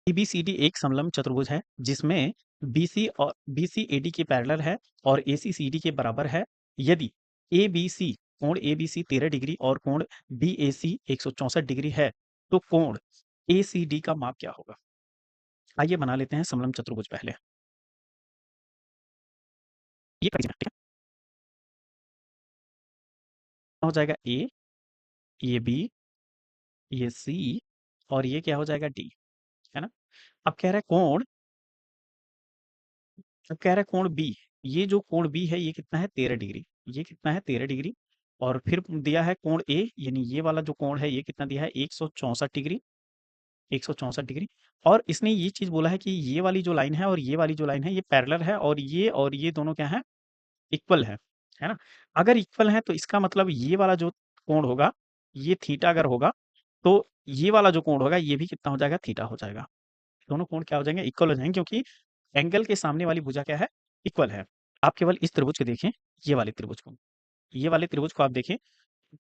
ABCD एक समलंब चतुर्भुज है जिसमें बीसी और बीसी एडी के पैरेलल है और एसी सीडी के बराबर है। यदि एबीसी कोण एबीसी 13 डिग्री और कोण बीएसी 164 डिग्री है तो कोण एसीडी का माप क्या होगा? आइए बना लेते हैं समलंब चतुर्भुज पहले। ये ठीक है, हो जाएगा ए, ये बी, ये सी और ये क्या हो जाएगा डी, है ना? अब कह रहा है कोण अब कह रहा है कोण बी। ये जो कोण बी है ये कितना है 13 डिग्री। ये कितना है 13 डिग्री। और फिर दिया है कोण ए, यानी ये वाला जो कोण है ये कितना दिया है 164 डिग्री। 164 डिग्री। और इसने ये चीज बोला है कि ये वाली जो लाइन है और ये वाली जो लाइन है ये पैरेलल है और ये दोनों क्या है, इक्वल है ना? अगर इक्वल है तो इसका मतलब ये वाला जो कोण होगा ये थीटा अगर होगा तो ये वाला जो कोण होगा ये भी कितना हो जाएगा, थीटा हो जाएगा। दोनों कोण क्या हो जाएंगे, इक्वल हो जाएंगे, क्योंकि एंगल के सामने वाली भुजा क्या है, इक्वल है। आप केवल इस त्रिभुज को देखें, ये वाले त्रिभुज को, ये वाले त्रिभुज को आप देखें।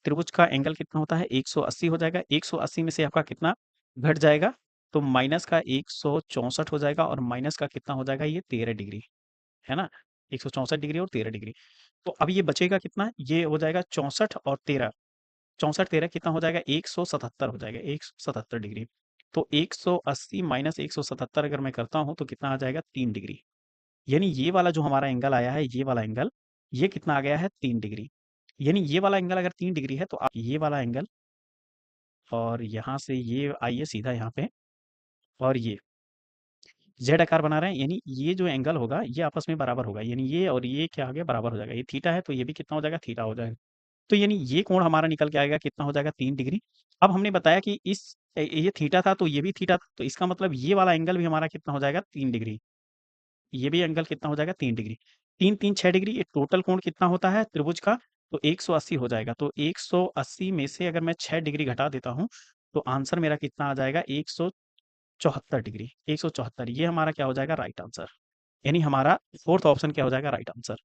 त्रिभुज का एंगल कितना होता है 180 हो जाएगा। 180 में से आपका कितना घट जाएगा, तो माइनस का 164 हो जाएगा और माइनस का कितना हो जाएगा ये 13 डिग्री, है ना? 164 डिग्री और 13 डिग्री। तो अब ये बचेगा कितना, ये हो जाएगा 64 और 13, 64-13 कितना हो जाएगा 177 हो जाएगा, 177 डिग्री। तो 180 माइनस 177 अगर मैं करता हूँ तो कितना आ जाएगा 3 डिग्री। यानी ये वाला जो हमारा एंगल आया है, ये वाला एंगल, ये कितना आ गया है 3 डिग्री। यानी ये वाला एंगल अगर 3 डिग्री है तो आप ये वाला एंगल और यहाँ से ये आइए सीधा यहाँ पे, और ये जेड आकार बना रहे हैं, यानी ये जो एंगल होगा ये आपस में बराबर होगा। यानी ये और ये क्या हो गया, बराबर हो जाएगा। ये थीटा है तो ये भी कितना हो जाएगा, थीटा हो जाएगा। तो यानी ये कोण हमारा निकल के आएगा, कितना हो जाएगा 3 डिग्री। अब हमने बताया कि ये थीटा था तो ये भी थीटा था, तो इसका मतलब ये वाला एंगल भी हमारा कितना हो जाएगा 3 डिग्री। ये भी एंगल कितना हो जाएगा 3 डिग्री। 3, 3 6 डिग्री, ये टोटल कोण कितना होता है त्रिभुज का, तो 180 हो जाएगा। तो 180 में से अगर मैं 6 डिग्री घटा देता हूँ तो आंसर मेरा कितना आ जाएगा 174 डिग्री। 174, ये हमारा क्या हो जाएगा, राइट आंसर। यानी हमारा फोर्थ ऑप्शन क्या हो जाएगा, राइट आंसर।